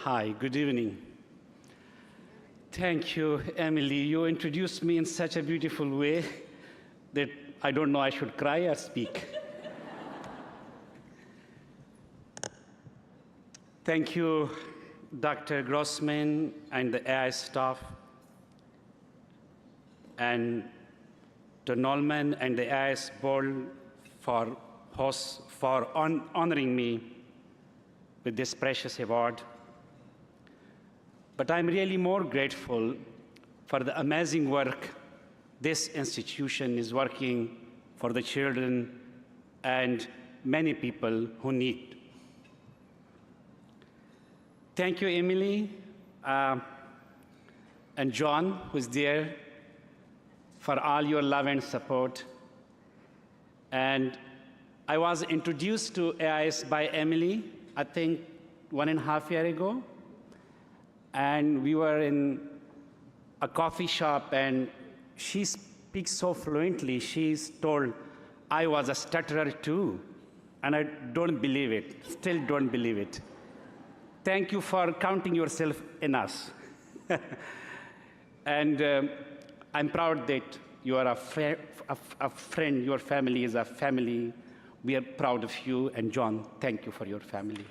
Hi, good evening. Thank you, Emily. You introduced me in such a beautiful way that I don't know I should cry or speak. Thank you, Dr. Grossman and the AIS staff, and to Norman and the AIS board for honoring me with this precious award. But I'm really more grateful for the amazing work this institution is working for the children and many people who need. Thank you, Emily, and John, who's there, for all your love and support. And I was introduced to AIS by Emily, I think 1.5 years ago. And we were in a coffee shop, and she speaks so fluently. She's told I was a stutterer too, and I don't believe it, still don't believe it. Thank you for counting yourself in us. And I'm proud that you are a friend, your family is a family. We are proud of you, and John, thank you for your family.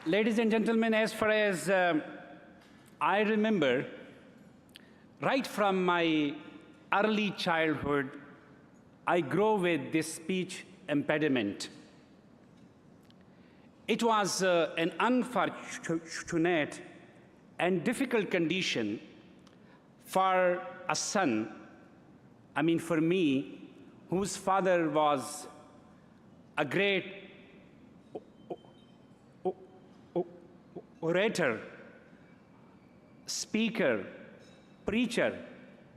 Ladies and gentlemen, as far as I remember, right from my early childhood, I grew with this speech impediment. It was an unfortunate and difficult condition for a son, I mean for me, whose father was a great orator, speaker, preacher,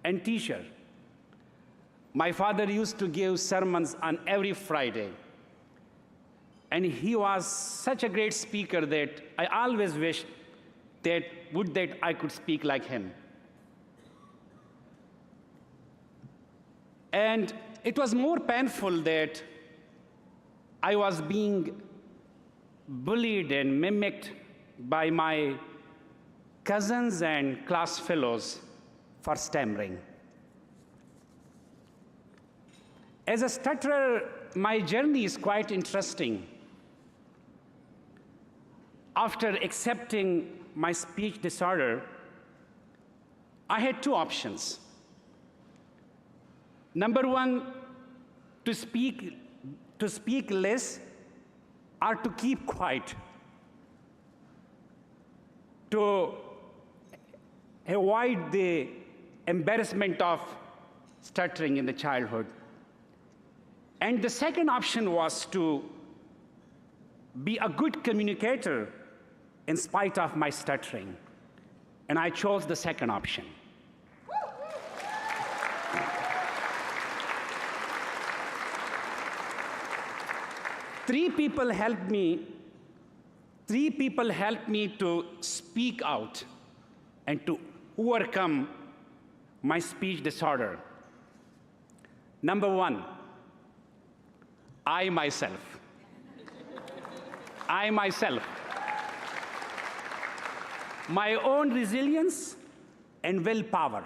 and teacher. My father used to give sermons on every Friday. And he was such a great speaker that I always wished that I could speak like him. And it was more painful that I was being bullied and mimicked by my cousins and class fellows for stammering. As a stutterer, my journey is quite interesting. After accepting my speech disorder, I had two options. Number one, to speak less or to keep quiet, to avoid the embarrassment of stuttering in the childhood. And the second option was to be a good communicator in spite of my stuttering. And I chose the second option. Three people helped me to speak out and to overcome my speech disorder. Number one, I myself. My own resilience and willpower.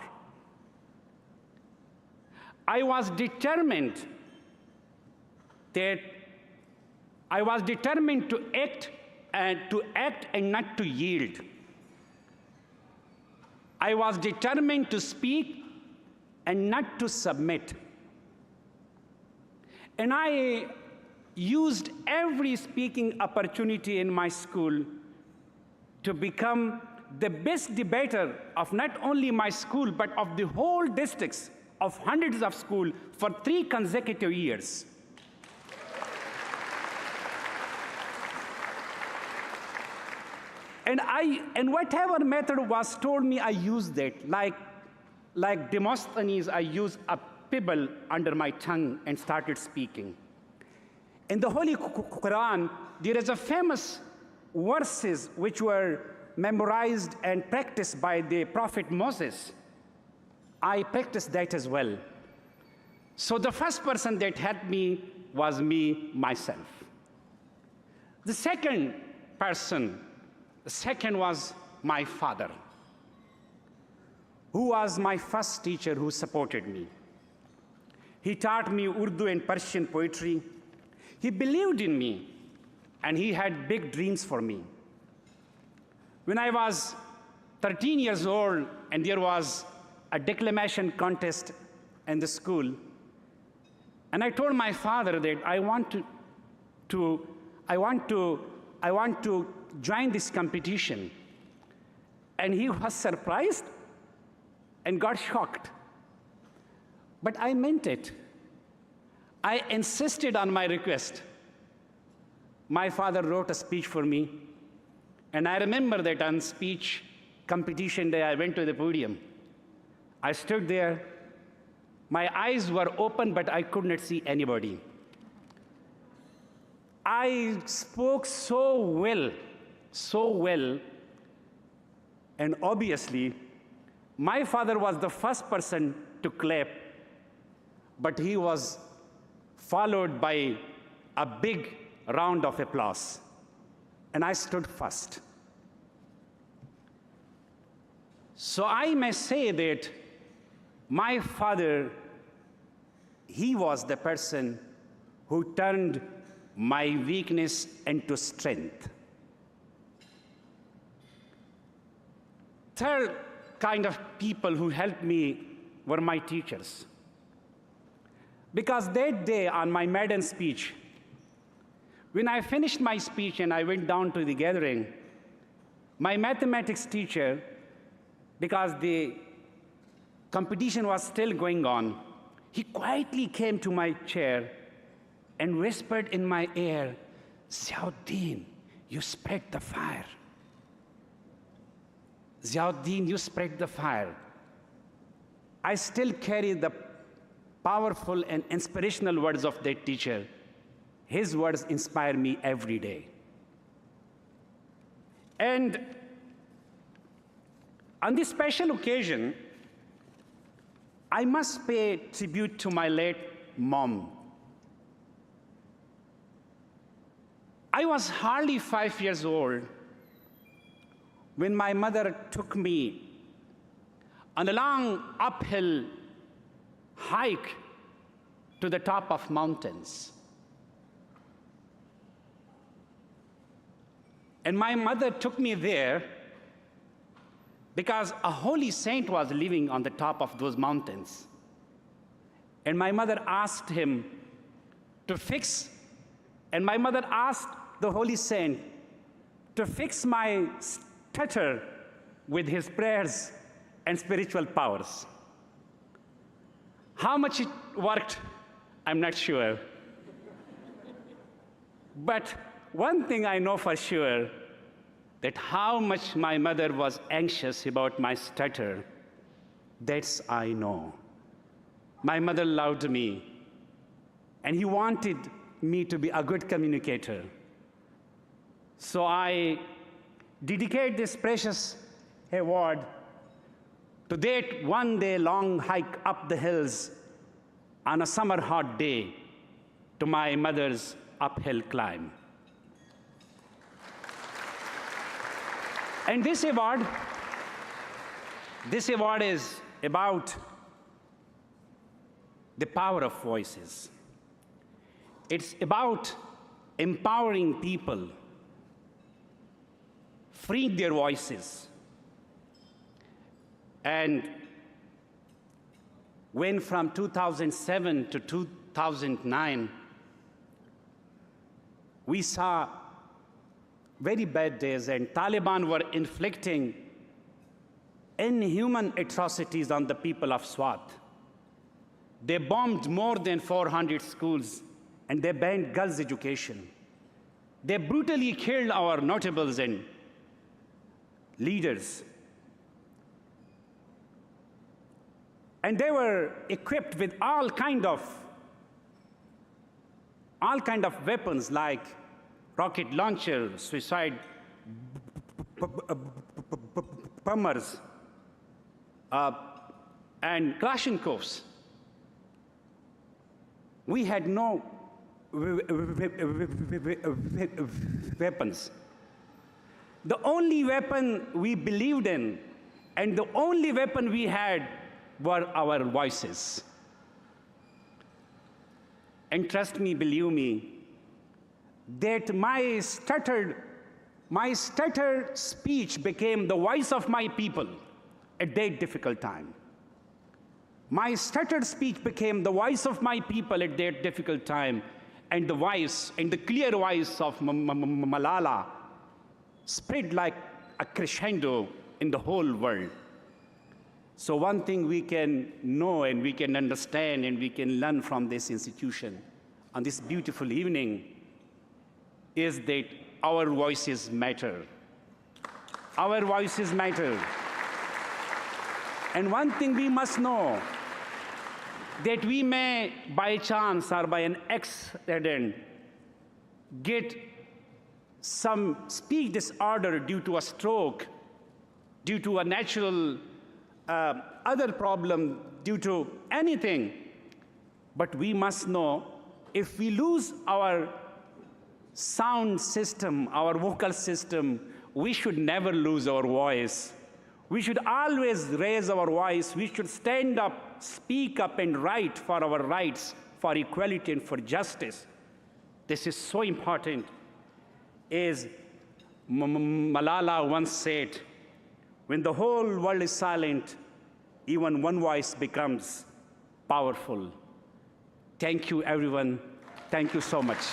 I was determined to act and not to yield. I was determined to speak and not to submit. And I used every speaking opportunity in my school to become the best debater of not only my school, but of the whole districts of hundreds of schools for 3 consecutive years. And whatever method was told me, I used it. Like Demosthenes, I used a pebble under my tongue and started speaking. In the Holy Quran, there is a famous verses which were memorized and practiced by the prophet Moses. I practiced that as well. So the first person that helped me was me, myself. The second person, the second was my father, who was my first teacher who supported me. He taught me Urdu and Persian poetry. He believed in me, and he had big dreams for me. When I was 13 years old, and there was a declamation contest in the school, and I told my father that I want to join this competition. And he was surprised and got shocked. But I meant it. I insisted on my request. My father wrote a speech for me, and I remember that on speech competition day, I went to the podium. I stood there. My eyes were open, but I could not see anybody. I spoke so well, and obviously, my father was the first person to clap, but he was followed by a big round of applause, and I stood first. So I may say that my father, he was the person who turned my weakness into strength. Third kind of people who helped me were my teachers. Because that day on my maiden speech, when I finished my speech and I went down to the gathering, my mathematics teacher, because the competition was still going on, he quietly came to my chair and whispered in my ear, "Ziauddin, you spread the fire. Ziauddin, you spread the fire." I still carry the powerful and inspirational words of that teacher. His words inspire me every day. And on this special occasion, I must pay tribute to my late mom. I was hardly 5 years old when my mother took me on a long uphill hike to the top of mountains. And my mother took me there because a holy saint was living on the top of those mountains. And my mother asked him to fix, and my mother asked the holy saint to fix my stutter with his prayers and spiritual powers. How much it worked, I'm not sure. But one thing I know for sure, that how much my mother was anxious about my stutter, that's I know. My mother loved me, and he wanted me to be a good communicator. So I dedicate this precious award to that one-day-long hike up the hills on a summer hot day to my mother's uphill climb. And this award is about the power of voices. It's about empowering people, freeing their voices. And when from 2007 to 2009, we saw very bad days, and Taliban were inflicting inhuman atrocities on the people of Swat. They bombed more than 400 schools, and they banned girls' education. They brutally killed our notables and leaders. And they were equipped with all kind of weapons like rocket launchers, suicide bombers, and Kalashnikovs. We had no weapons. The only weapon we believed in and the only weapon we had were our voices. And trust me, believe me, that my stuttered speech became the voice of my people at that difficult time. My stuttered speech became the voice of my people at that difficult time, and the voice, and the clear voice of Malala spread like a crescendo in the whole world. So one thing we can know and we can understand and we can learn from this institution on this beautiful evening is that our voices matter. Our voices matter. And one thing we must know, that we may by chance or by an accident get some speech disorder due to a stroke, due to a natural other problem, due to anything. But we must know, if we lose our sound system, our vocal system, we should never lose our voice. We should always raise our voice. We should stand up, speak up, and write for our rights, for equality, and for justice. This is so important. As Malala once said, when the whole world is silent, even one voice becomes powerful. Thank you, everyone. Thank you so much.